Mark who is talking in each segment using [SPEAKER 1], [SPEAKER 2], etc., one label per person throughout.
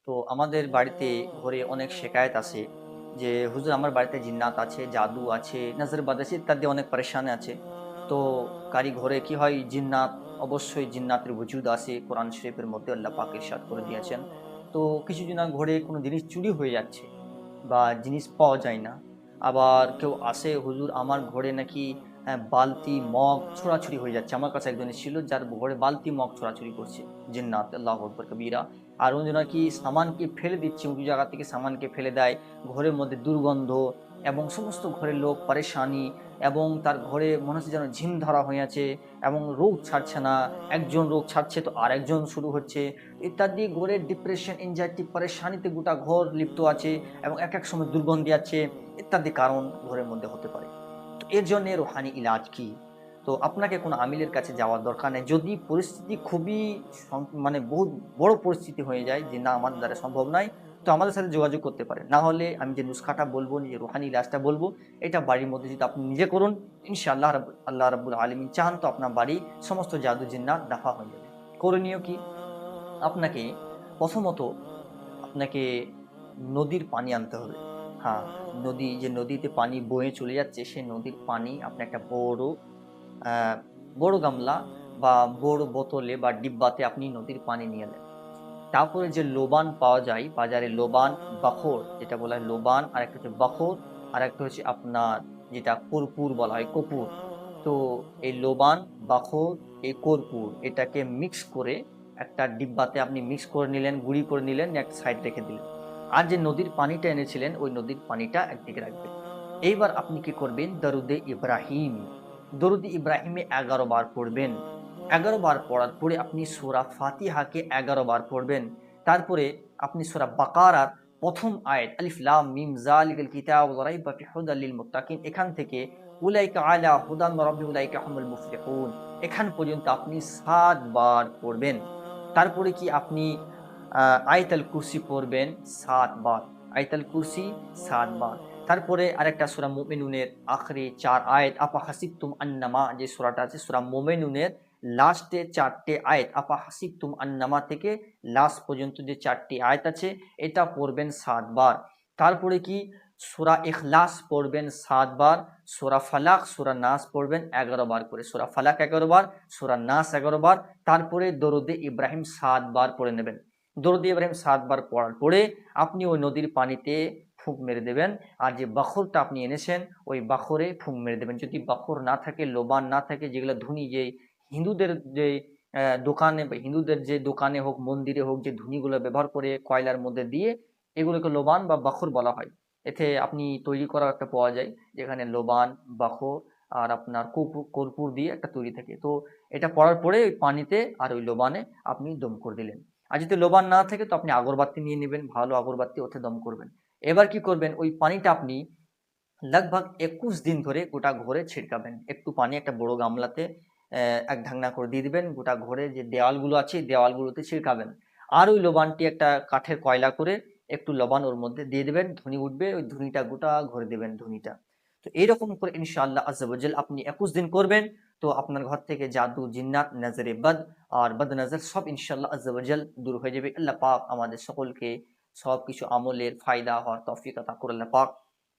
[SPEAKER 1] তো আমাদের বাড়িতে ঘরে অনেক শেকায়েত আছে যে হুজুর আমার বাড়িতে জিন্নাত আছে, জাদু আছে, নজরবাদ আছে ইত্যাদি অনেক পরেশানি আছে। তো কারি ঘরে কি হয় জিন্নাত, অবশ্যই জিন্নাতের ওজুদ আছে। কোরআন শরীফের মধ্যে আল্লাহ পাক ইরশাদ করে দিয়েছেন। তো কিছু জনা ঘরে কোনো জিনিস চুরি হয়ে যাচ্ছে বা জিনিস পাওয়া যায় না। আবার কেউ আসে হুজুর আমার ঘরে নাকি বালতি, মগ ছোঁড়াছুড়ি হয়ে যাচ্ছে। আমার কাছে একজন ছিল যার ঘরে বালতি, মগ ছোঁড়াছুড়ি করছে জিন্নাত, আল্লাহু আকবার কবীরা। আর অন্যজন নাকি সামানকে ফেলে দিচ্ছে, উঁচু জায়গা থেকে সামানকে ফেলে দেয়। ঘরের মধ্যে দুর্গন্ধ এবং সমস্ত ঘরের লোক পারেশানি এবং তার ঘরে মনে হচ্ছে যেন ঝিম ধরা হয়ে আছে এবং রোগ ছাড়ছে না। একজন রোগ ছাড়ছে তো আরেকজন শুরু হচ্ছে ইত্যাদি। ঘরের ডিপ্রেশন, এনজাইটি, পারেশানিতে গোটা ঘর লিপ্ত আছে এবং এক এক সময় দুর্গন্ধি আছে ইত্যাদি কারণ ঘরের মধ্যে হতে পারে। তো এর জন্য রুহানি ইলাজ কি? তো আপনাকে কোনো আমিলের কাছে যাওয়ার দরকার নেই। যদি পরিস্থিতি খুবই মানে বহুত বড় পরিস্থিতি হয়ে যায় যে না আমাদের দ্বারা সম্ভব নয়, তো আমাদের সাথে যোগাযোগ করতে পারেন। না হলে আমি যে নুসখাটা বলবো, যে রুহানি ইলাজটা বলবো, এটা বাড়ির মধ্যে যদি আপনি নিজে করুন, ইনশাআল্লাহ আল্লাহ রাব্বুল আলামিন চান তো আপনার বাড়ি সমস্ত জাদু জিন্নাত দাফা হয়ে যাবে। করণীয় কি? আপনাকে প্রথমত আপনাকে নদীর পানি আনতে হবে। হ্যাঁ, নদীতে পানি বয়ে চলে যাচ্ছে, সেই নদীর পানি আপনি একটা বড় গামলা বা বড় বোতলে বা ডিব্বাতে আপনি নদীর পানি নিয়ে এলেন। তারপরে যে লোবান পাওয়া যায় বাজারে, লোবান, বাখর যেটা বলা হয় লোবান, আরেকটা হচ্ছে বাখর, আরেকটা হচ্ছে আপনার যেটা কর্পূর বলা হয় কপুর। তো এই লোবান, বাখর, এই কর্পূর এটাকে মিক্স করে একটা ডিব্বাতে আপনি মিক্স করে নিলেন, গুঁড়ি করে নিলেন, এক সাইড রেখে দিলেন। আর যে নদীর পানিটা এনেছিলেন ওই নদীর পানিটা একদিকে রাখবেন। এইবার আপনি কি করবেন? দরুদে ইব্রাহিম, দরুদ ইব্রাহিমে 11 বার পড়বেন। 11 বার পড়ার পরে আপনি সূরা ফাতিহাকে 11 বার পড়বেন। তারপরে আপনি সূরা বাকারার প্রথম আয়াত আলিফ লাম মিম যালিকাল কিতাবু লা রাইবা ফিহি হুদাল লিল মুত্তাকিন, এখান থেকে উলাইকা আলা হুদাম মির রাব্বিহিম উলাইকা হুমুল মুফলিহুন, এখান পর্যন্ত আপনি 7 বার পড়বেন। তারপরে কি আপনি আয়াতুল কুরসি পড়বেন 7 বার। আয়াতুল কুরসি 7 বার। তারপরে আরেকটা সূরা মুমিনুনের আখেরি 4 আয়াত আফা হাসিবতুম আন্নামা, যে সূরাটা আছে সূরা মুমিনুনের লাস্টে 4টে আয়াত আফা হাসিবতুম আন্নামা থেকে লাস্ট পর্যন্ত যে 4টি আয়াত আছে এটা পড়বেন 7 বার। তারপরে কি সূরা ইখলাস পড়বেন 7 বার, সূরা ফালাক, সূরা নাস পড়বেন 11 বার করে। সূরা ফালাক 11 বার, সূরা নাস 11 বার। তারপরে দরুদে ইব্রাহিম 7 বার পড়ে নেবেন। দরুদ ইব্রাহিম 7 বার পড়ার পরে আপনি ওই নদীর পানিতে ফুঁক মেরে দেবেন। আর যে বাখরটা আপনি এনেছেন ওই বাখরে ফুঁক মেরে দেবেন। যদি বাখর না থাকে, লোবান না থাকে, যেগুলো ধুনি, যে হিন্দুদের যে দোকানে বা হিন্দুদের যে দোকানে হোক মন্দিরে হোক যে ধুনিগুলো ব্যবহার করে কয়লার মধ্যে দিয়ে, এগুলোকে লোবান বা বাখর বলা হয়। এতে আপনি তৈরি করা একটা পাওয়া যায় যেখানে লোবান, বাখর আর আপনার কর্পূর দিয়ে একটা তৈরি থাকে। তো এটা পড়ার পরে ওই পানিতে আর ওই লোবানে আপনি দম করে দিলেন। আর যদি লোবান না থাকে তো আপনি আগরবাতি নিয়ে নেবেন, ভালো আগরবাতি, ওতে দম করবেন। এবার কি করবেন? ওই পানিটা আপনি लगभग 21 দিন ধরে গোটা ঘরে ছিটকাবেন। একটু পানি একটা বড় গামলাতে এক ঢাকনা করে দিয়ে দিবেন। গোটা ঘরে যে দেওয়ালগুলো আছে এই দেওয়ালগুলোতে ছিটকাবেন। আর ওই লবানটি একটা কাঠের কয়লা করে একটু লবান ওর মধ্যে দিয়ে দিবেন। ধুনি উঠবে, ওই ধুনিটা গোটা ঘরে দিবেন ধুনিটা। তো এইরকম করে ইনশাআল্লাহ আজ্জা ওয়া জাল আপনি 21 দিন করবেন। তো আপনার ঘর থেকে জাদু, জিন্নাত, নজরে বদ আর বদ নজর সব ইনশাআল্লাহ আজ্জা ওয়া জাল দূর হয়ে যাবে। আল্লাহ পাক আমাদের সকলকে সবকিছু আমলের ফায়দা হওয়ার তৌফিক আতা করুন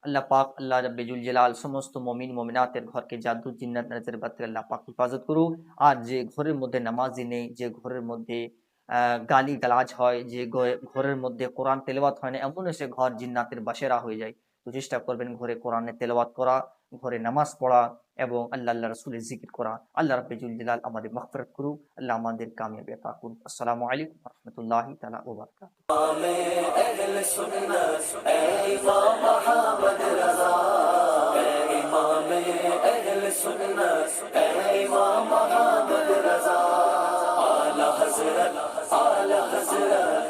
[SPEAKER 1] আল্লাহ পাক, আল্লাহ রাব্বে জুল জালাল সমস্ত মুমিন মুমিনাতের ঘরকে জাদু, জিন্নাত, নজর বাদ থেকে আল্লাহ পাক হেফাজত করুক। আর যে ঘরের মধ্যে নামাজি নেই, যে ঘরের মধ্যে গালি-গালাজ হয়, যে ঘরের মধ্যে কোরআন তেলাওয়াত হয় না, এমন সে ঘর জিন্নাতের বাসেরা হয়ে যায়। তো চেষ্টা করবেন ঘরে কোরআনের তেলাওয়াত করা, ঘরে নামাজ পড়া এবং আল্লাহ রাসূলের জিকির করা। আল্লাহ রাব্বে জুল জালাল আমাদের মাগফিরাত করুক, আল্লাহ আমাদের কামিয়াবি আতা করুক। আসসালামু আলাইকুম ওয়া রাহমাতুল্লাহি তাআলা ওয়া বারাকাতুহু।
[SPEAKER 2] आला हज़रत